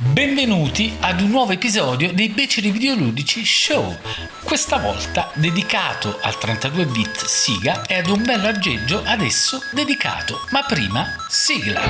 Benvenuti ad un nuovo episodio dei Beceri Videoludici Show, questa volta dedicato al 32-bit Siga e ad un bello aggeggio ad esso dedicato, ma prima sigla!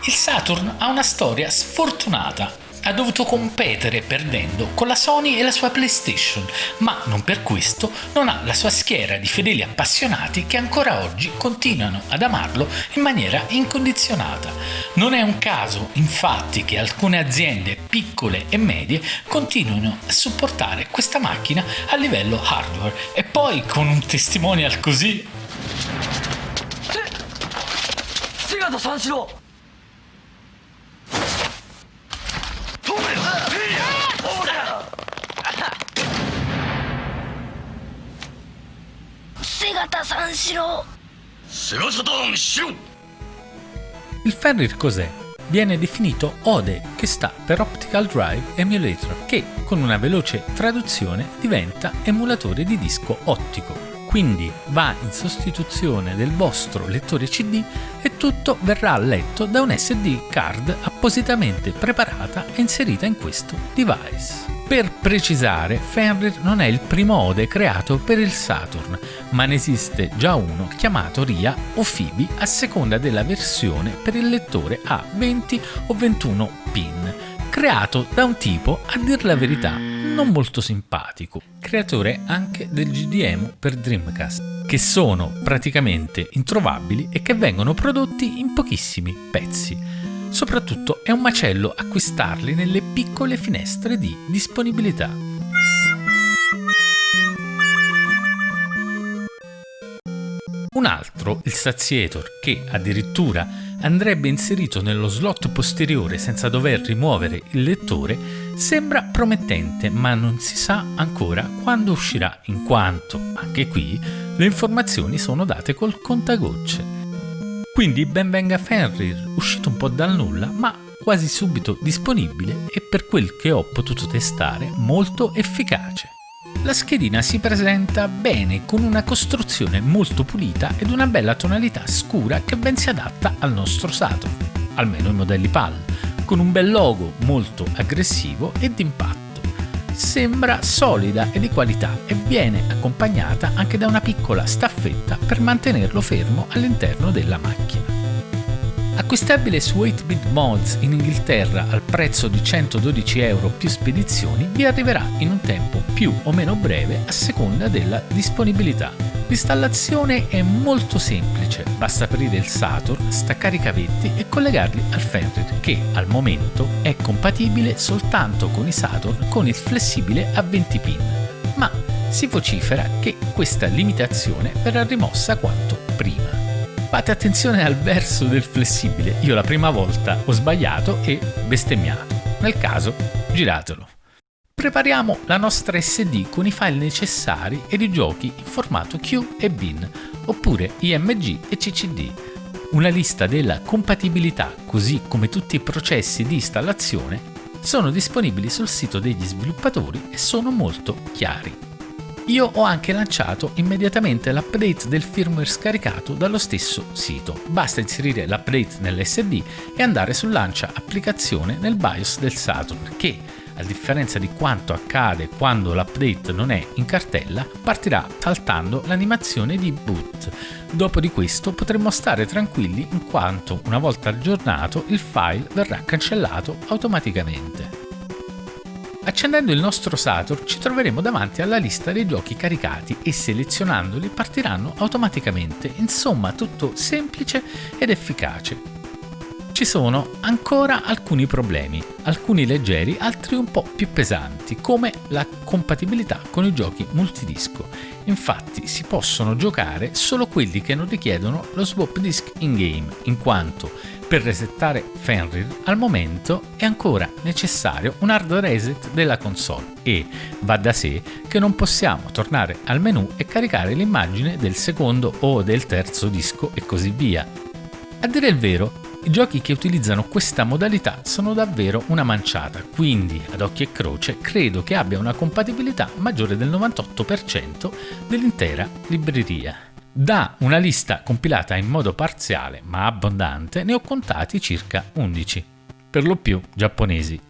Il Saturn ha una storia sfortunata. Ha dovuto competere perdendo con la Sony e la sua PlayStation, ma non per questo non ha la sua schiera di fedeli appassionati che ancora oggi continuano ad amarlo in maniera incondizionata. Non è un caso, infatti, che alcune aziende piccole e medie continuino a supportare questa macchina a livello hardware e poi con un testimonial così. Segata Sanshiro! セガサターンしろ Il Fenrir cos'è? Viene definito ODE, che sta per Optical Drive Emulator, che con una veloce traduzione diventa emulatore di disco ottico. Quindi va in sostituzione del vostro lettore CD e tutto verrà letto da un SD card appositamente preparata e inserita in questo device. Per precisare, Fenrir non è il primo ODE creato per il Saturn, ma ne esiste già uno chiamato RIA o FIBI a seconda della versione per il lettore a 20 o 21 pin, creato da un tipo, a dir la verità, non molto simpatico, creatore anche del GDEMU per Dreamcast, che sono praticamente introvabili e che vengono prodotti in pochissimi pezzi. Soprattutto è un macello acquistarli nelle piccole finestre di disponibilità. Un altro, il Saziator, che addirittura andrebbe inserito nello slot posteriore senza dover rimuovere il lettore, sembra promettente, ma non si sa ancora quando uscirà, in quanto, anche qui, le informazioni sono date col contagocce. Quindi ben venga Fenrir, uscito un po' dal nulla, ma quasi subito disponibile e per quel che ho potuto testare molto efficace. La schedina si presenta bene, con una costruzione molto pulita ed una bella tonalità scura che ben si adatta al nostro Saturn, almeno i modelli PAL, con un bel logo molto aggressivo e d'impatto. Sembra solida e di qualità e viene accompagnata anche da una piccola staffetta per mantenerlo fermo all'interno della macchina. Acquistabile su 8-bit Mods in Inghilterra al prezzo di 112 euro più spedizioni, vi arriverà in un tempo più o meno breve a seconda della disponibilità. L'installazione è molto semplice, basta aprire il Saturn, staccare i cavetti e collegarli al Fenrir, che al momento è compatibile soltanto con i Saturn con il flessibile a 20 pin, ma si vocifera che questa limitazione verrà rimossa quanto prima. Fate attenzione al verso del flessibile, io la prima volta ho sbagliato e bestemmiato, nel caso giratelo. Prepariamo la nostra SD con i file necessari ed i giochi in formato Q e BIN, oppure IMG e CCD. Una lista della compatibilità, così come tutti i processi di installazione, sono disponibili sul sito degli sviluppatori e sono molto chiari. Io ho anche lanciato immediatamente l'update del firmware scaricato dallo stesso sito. Basta inserire l'update nell'SD e andare sul lancia applicazione nel BIOS del Saturn, che, a differenza di quanto accade quando l'update non è in cartella, partirà saltando l'animazione di boot. Dopo di questo potremo stare tranquilli in quanto, una volta aggiornato, il file verrà cancellato automaticamente. Accendendo il nostro Saturn ci troveremo davanti alla lista dei giochi caricati e selezionandoli partiranno automaticamente, insomma tutto semplice ed efficace. Ci sono ancora alcuni problemi, alcuni leggeri, altri un po' più pesanti, come la compatibilità con i giochi multidisco. Infatti si possono giocare solo quelli che non richiedono lo swap disk in-game, in quanto per resettare Fenrir al momento è ancora necessario un hard reset della console e va da sé che non possiamo tornare al menu e caricare l'immagine del secondo o del terzo disco e così via. A dire il vero, i giochi che utilizzano questa modalità sono davvero una manciata, quindi ad occhio e croce credo che abbia una compatibilità maggiore del 98% dell'intera libreria. Da una lista compilata in modo parziale ma abbondante ne ho contati circa 11, per lo più giapponesi.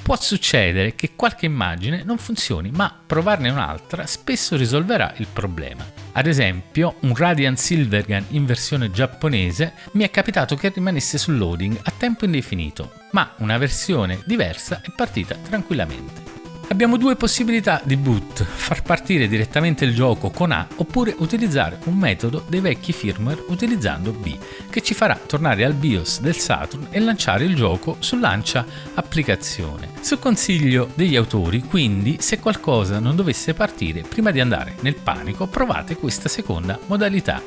Può succedere che qualche immagine non funzioni, ma provarne un'altra spesso risolverà il problema. Ad esempio, un Radiant Silvergun in versione giapponese mi è capitato che rimanesse sul loading a tempo indefinito, ma una versione diversa è partita tranquillamente. Abbiamo due possibilità di boot: far partire direttamente il gioco con A oppure utilizzare un metodo dei vecchi firmware utilizzando B, che ci farà tornare al BIOS del Saturn e lanciare il gioco su lancia applicazione. Su consiglio degli autori, quindi, se qualcosa non dovesse partire, prima di andare nel panico, provate questa seconda modalità.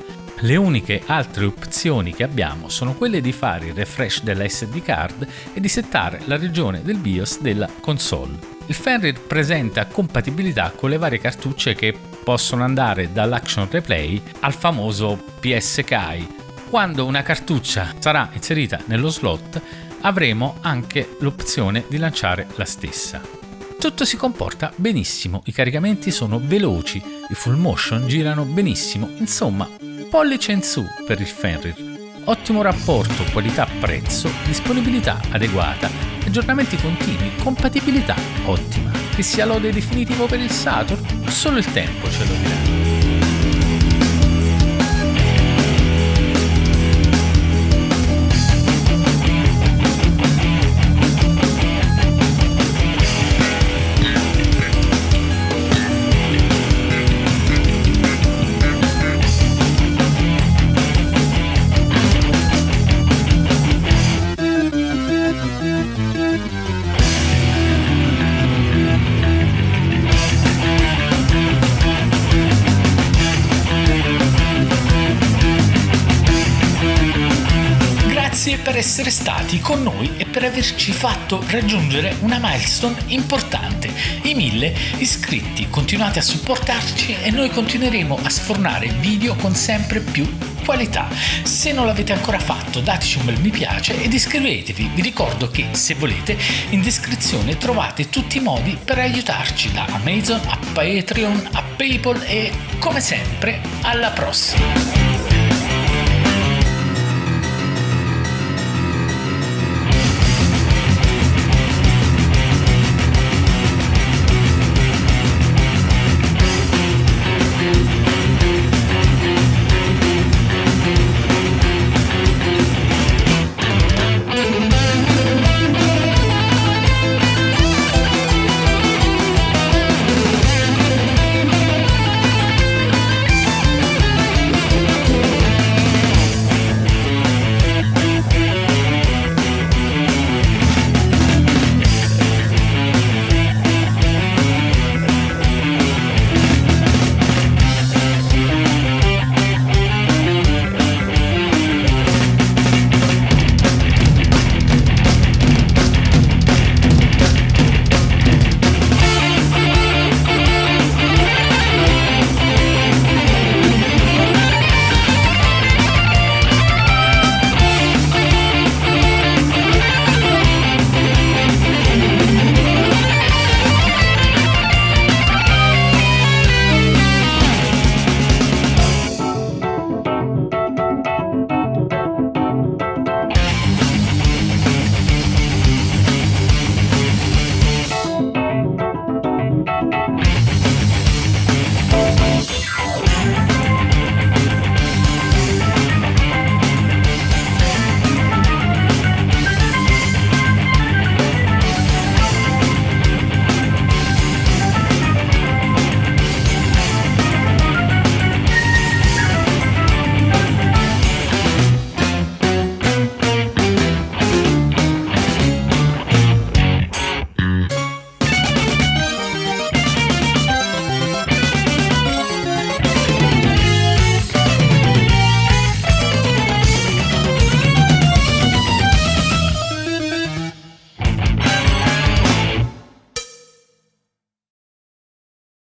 Le uniche altre opzioni che abbiamo sono quelle di fare il refresh della SD card e di settare la regione del BIOS della console. Il Fenrir presenta compatibilità con le varie cartucce che possono andare dall'Action Replay al famoso PSK. Quando una cartuccia sarà inserita nello slot avremo anche l'opzione di lanciare la stessa. Tutto si comporta benissimo, i caricamenti sono veloci, i full motion girano benissimo, insomma, pollice in su per il Fenrir. Ottimo rapporto qualità-prezzo, disponibilità adeguata, aggiornamenti continui, compatibilità ottima. Che sia lode definitivo per il Saturn? Solo il tempo ce lo dirà. Grazie per essere stati con noi e per averci fatto raggiungere una milestone importante, i 1000 iscritti. Continuate a supportarci e noi continueremo a sfornare video con sempre più qualità. Se non l'avete ancora fatto, dateci un bel mi piace ed iscrivetevi. Vi ricordo che, se volete, in descrizione trovate tutti i modi per aiutarci, da Amazon a Patreon a PayPal, e come sempre alla prossima.